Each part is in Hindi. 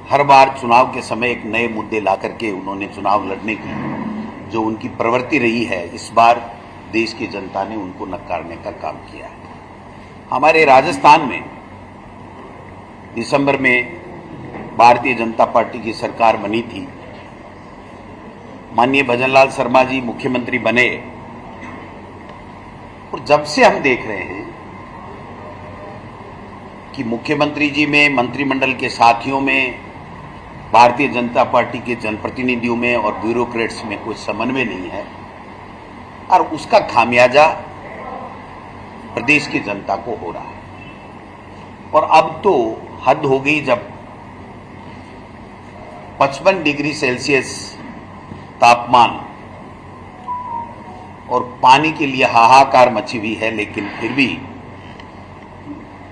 हर बार चुनाव के समय एक नए मुद्दे ला करके उन्होंने चुनाव लड़ने की जो उनकी प्रवृत्ति रही है, इस बार देश की जनता ने उनको नकारने का काम किया है। हमारे राजस्थान में दिसंबर में भारतीय जनता पार्टी की सरकार बनी थी। माननीय भजनलाल शर्मा जी मुख्यमंत्री बने और जब से हम देख रहे हैं कि मुख्यमंत्री जी में, मंत्रिमंडल के साथियों में, भारतीय जनता पार्टी के जनप्रतिनिधियों में और ब्यूरोक्रेट्स में कोई समन्वय नहीं है और उसका खामियाजा प्रदेश की जनता को हो रहा है। और अब तो हद हो गई जब 55 डिग्री सेल्सियस तापमान और पानी के लिए हाहाकार मची हुई है, लेकिन फिर भी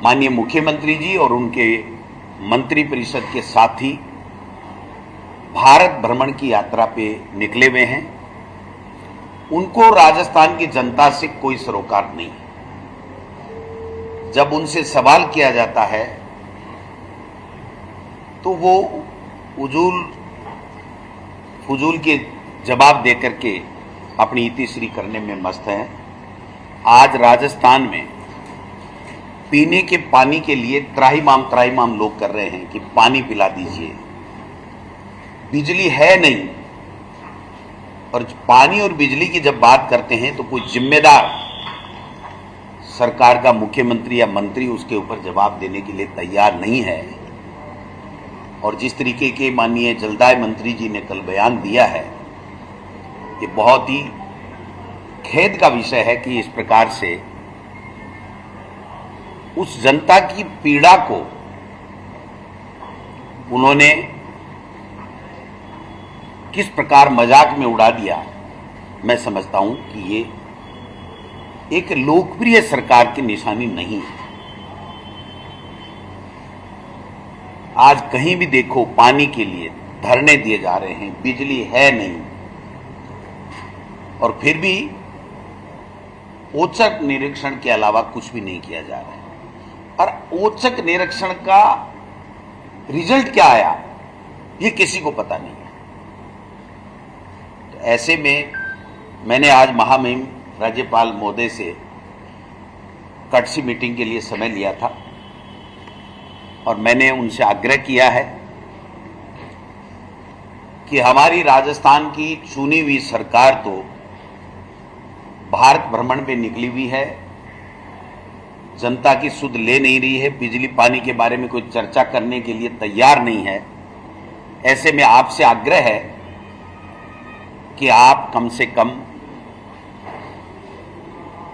माननीय मुख्यमंत्री जी और उनके मंत्रिपरिषद के साथी भारत भ्रमण की यात्रा पे निकले हुए हैं। उनको राजस्थान की जनता से कोई सरोकार नहीं। जब उनसे सवाल किया जाता है तो वो फजूल के जवाब देकर के अपनी इतिश्री करने में मस्त हैं। आज राजस्थान में पीने के पानी के लिए त्राहिमाम लोग कर रहे हैं कि पानी पिला दीजिए। बिजली है नहीं, और पानी और बिजली की जब बात करते हैं तो कोई जिम्मेदार सरकार का मुख्यमंत्री या मंत्री उसके ऊपर जवाब देने के लिए तैयार नहीं है। और जिस तरीके के माननीय जलदाय मंत्री जी ने कल बयान दिया है, ये बहुत ही खेद का विषय है कि इस प्रकार से उस जनता की पीड़ा को उन्होंने किस प्रकार मजाक में उड़ा दिया। मैं समझता हूं कि ये एक लोकप्रिय सरकार की निशानी नहीं है। आज कहीं भी देखो पानी के लिए धरने दिए जा रहे हैं, बिजली है नहीं, और फिर भी औचक निरीक्षण के अलावा कुछ भी नहीं किया जा रहा है। और औचक निरीक्षण का रिजल्ट क्या आया ये किसी को पता नहीं है। तो ऐसे में मैंने आज महामहिम राज्यपाल महोदय से कटसी मीटिंग के लिए समय लिया था और मैंने उनसे आग्रह किया है कि हमारी राजस्थान की चुनी हुई सरकार तो भारत भ्रमण पे निकली हुई है, जनता की सुध ले नहीं रही है, बिजली पानी के बारे में कोई चर्चा करने के लिए तैयार नहीं है। ऐसे में आपसे आग्रह है कि आप कम से कम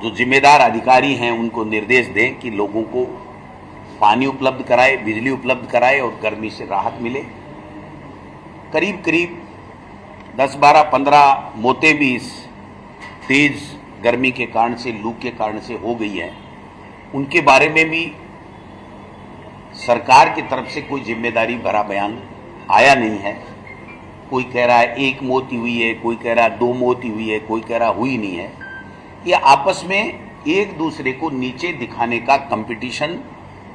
जो जिम्मेदार अधिकारी हैं उनको निर्देश दें कि लोगों को पानी उपलब्ध कराए, बिजली उपलब्ध कराए और गर्मी से राहत मिले। करीब करीब 10, 12, 15 मौतें भी इस तेज गर्मी के कारण से, लू के कारण से हो गई है। उनके बारे में भी सरकार की तरफ से कोई जिम्मेदारी भरा बयान आया नहीं है। कोई कह रहा है 1 मौत हुई है, कोई कह रहा है 2 मौत हुई है, कोई कह रहा हुई नहीं है। ये आपस में एक दूसरे को नीचे दिखाने का कंपटीशन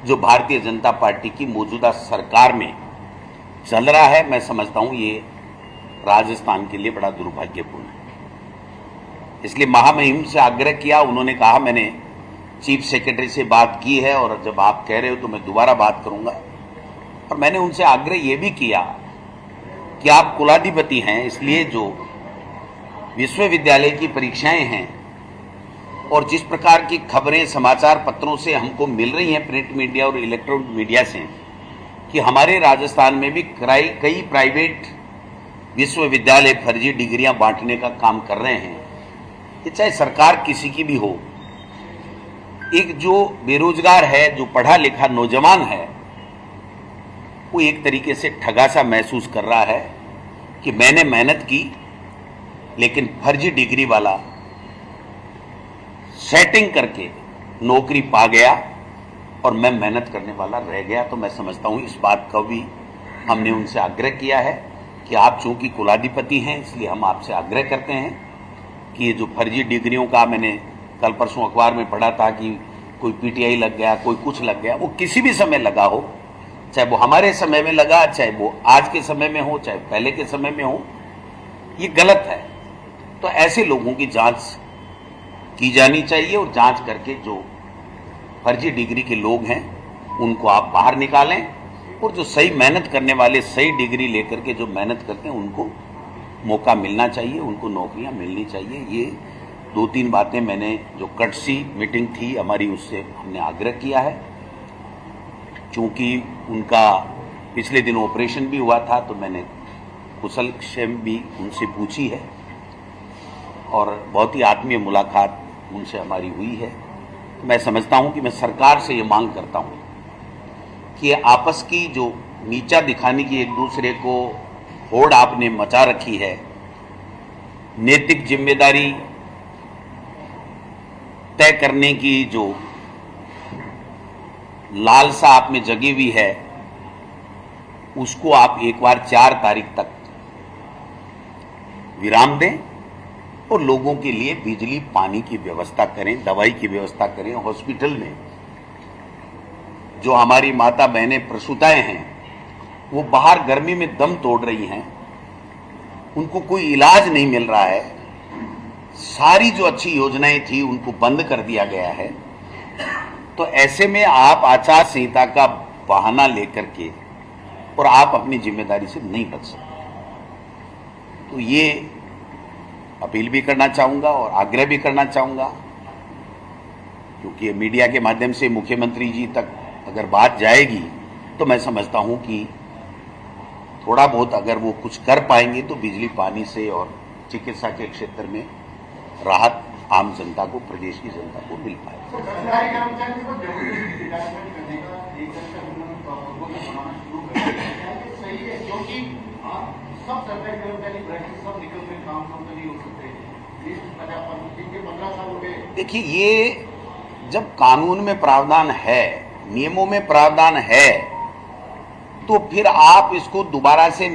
जो भारतीय जनता पार्टी की मौजूदा सरकार में चल रहा है, मैं समझता हूं ये राजस्थान के लिए बड़ा दुर्भाग्यपूर्ण है। इसलिए महामहिम से आग्रह किया, उन्होंने कहा मैंने चीफ सेक्रेटरी से बात की है और जब आप कह रहे हो तो मैं दोबारा बात करूंगा। और मैंने उनसे आग्रह यह भी किया कि आप कुलाधिपति हैं, इसलिए जो विश्वविद्यालय की परीक्षाएं हैं और जिस प्रकार की खबरें समाचार पत्रों से हमको मिल रही हैं, प्रिंट मीडिया और इलेक्ट्रॉनिक मीडिया से, कि हमारे राजस्थान में भी कई प्राइवेट विश्वविद्यालय फर्जी डिग्रियां बांटने का काम कर रहे हैं। ये चाहे सरकार किसी की भी हो, एक जो बेरोजगार है, जो पढ़ा लिखा नौजवान है, वो एक तरीके से ठगा सा महसूस कर रहा है कि मैंने मेहनत की लेकिन फर्जी डिग्री वाला सेटिंग करके नौकरी पा गया और मैं मेहनत करने वाला रह गया। तो मैं समझता हूं इस बात का भी हमने उनसे आग्रह किया है कि आप चूंकि कुलाधिपति हैं, इसलिए हम आपसे आग्रह करते हैं कि ये जो फर्जी डिग्रियों का, मैंने कल परसों अखबार में पढ़ा था कि कोई पीटीआई लग गया, कोई कुछ लग गया, वो किसी भी समय लगा हो, चाहे वो हमारे समय में लगा, चाहे वो आज के समय में हो, चाहे पहले के समय में हो, ये गलत है। तो ऐसे लोगों की जांच की जानी चाहिए और जांच करके जो फर्जी डिग्री के लोग हैं उनको आप बाहर निकालें, और जो सही मेहनत करने वाले, सही डिग्री लेकर के जो मेहनत करते हैं उनको मौका मिलना चाहिए, उनको नौकरियां मिलनी चाहिए। ये 2-3 बातें मैंने, जो कर्टसी मीटिंग थी हमारी, उससे हमने आग्रह किया है। चूंकि उनका पिछले दिन ऑपरेशन भी हुआ था, तो मैंने कुशल क्षेम भी उनसे पूछी है और बहुत ही आत्मीय मुलाकात उनसे हमारी हुई है। मैं समझता हूं कि मैं सरकार से ये मांग करता हूं कि आपस की जो नीचा दिखाने की एक दूसरे को होड़ आपने मचा रखी है, नैतिक जिम्मेदारी तय करने की जो लालसा आप में जगी हुई है, उसको आप एक बार 4 तारीख तक विराम दें और लोगों के लिए बिजली पानी की व्यवस्था करें, दवाई की व्यवस्था करें। हॉस्पिटल में जो हमारी माता बहनें प्रसूताएं हैं, वो बाहर गर्मी में दम तोड़ रही हैं, उनको कोई इलाज नहीं मिल रहा है। सारी जो अच्छी योजनाएं थी उनको बंद कर दिया गया है। तो ऐसे में आप आचार संहिता का बहाना लेकर के और आप अपनी जिम्मेदारी से नहीं बच सकते। तो ये अपील भी करना चाहूंगा और आग्रह भी करना चाहूंगा, क्योंकि मीडिया के माध्यम से मुख्यमंत्री जी तक अगर बात जाएगी तो मैं समझता हूं कि थोड़ा बहुत अगर वो कुछ कर पाएंगे तो बिजली पानी से और चिकित्सा के क्षेत्र में राहत आम जनता को, प्रदेश की जनता को मिल पाए। सरकारी कर्मचारी को जबरदस्ती रिटायरमेंट करने का एक सही है, क्योंकि सब सरकारी कर्मचारी सब निकल में काम तो नहीं हो सकते। 15 साल हो गए। देखिए, ये जब कानून में प्रावधान है, नियमों में प्रावधान है, तो फिर आप इसको दोबारा से